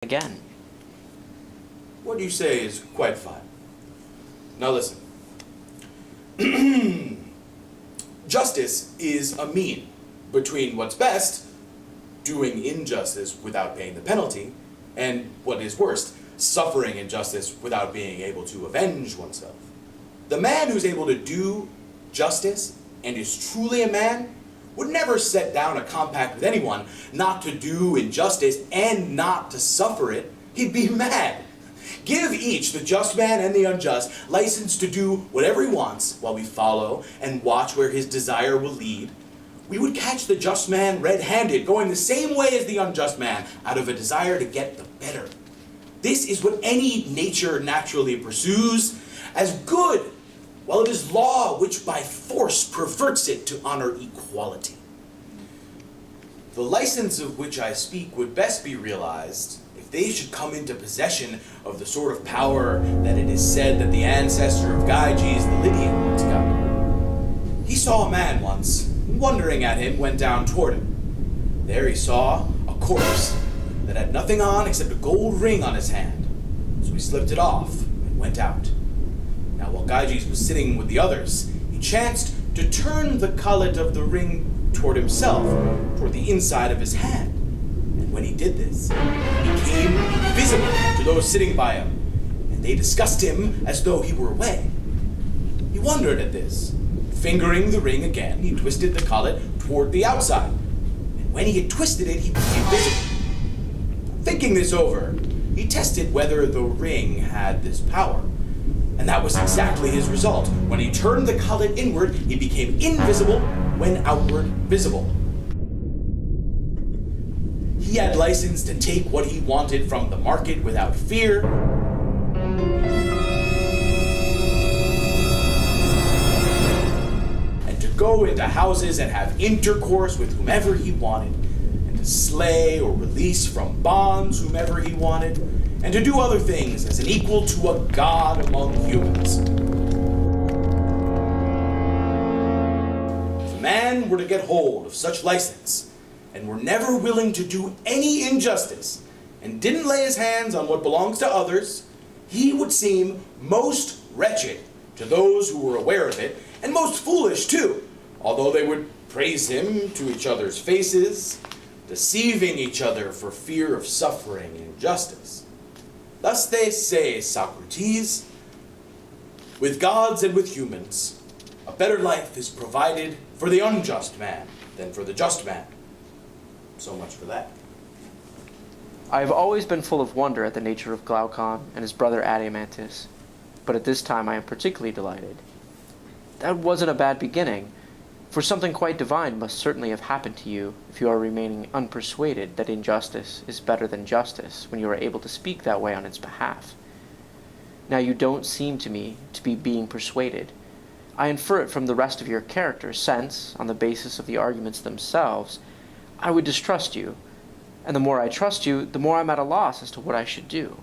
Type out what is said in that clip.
again. What you say is quite fine. Now listen. Justice is a mean between what's best, doing injustice without paying the penalty, and what is worst, suffering injustice without being able to avenge oneself. The man who's able to do justice and is truly a man would never set down a compact with anyone not to do injustice and not to suffer it. He'd be mad. Give each, the just man and the unjust, license to do whatever he wants while we follow and watch where his desire will lead. We would catch the just man red-handed, going the same way as the unjust man, out of a desire to get the better. This is what any nature naturally pursues as good, while it is law which by force perverts it to honor equality. The license of which I speak would best be realized if they should come into possession of the sort of power that it is said that the ancestor of Gyges the Lydian once got. He saw a man once, and wondering at him, went down toward him. There he saw a corpse that had nothing on except a gold ring on his hand. So he slipped it off and went out. Now while Gyges was sitting with the others, he chanced to turn the collet of the ring toward himself, toward the inside of his hand. And when he did this, he became invisible to those sitting by him, and they discussed him as though he were away. He wondered at this. Fingering the ring again, he twisted the collet toward the outside, and when he had twisted it, he became visible. Thinking this over, he tested whether the ring had this power. And that was exactly his result. When he turned the collet inward, he became invisible when outward visible. He had license to take what he wanted from the market without fear. And to go into houses and have intercourse with whomever he wanted. And to slay or release from bonds whomever he wanted. And to do other things as an equal to a god among humans. If a man were to get hold of such license, and were never willing to do any injustice, and didn't lay his hands on what belongs to others, he would seem most wretched to those who were aware of it, and most foolish too, although they would praise him to each other's faces, deceiving each other for fear of suffering injustice. Thus they say, Socrates, with gods and with humans, a better life is provided for the unjust man than for the just man. So much for that. I have always been full of wonder at the nature of Glaucon and his brother Adeimantus, but at this time I am particularly delighted. That wasn't a bad beginning, for something quite divine must certainly have happened to you if you are remaining unpersuaded that injustice is better than justice when you are able to speak that way on its behalf. Now you don't seem to me to be being persuaded. I infer it from the rest of your character, since, on the basis of the arguments themselves, I would distrust you, and the more I trust you, the more I'm at a loss as to what I should do.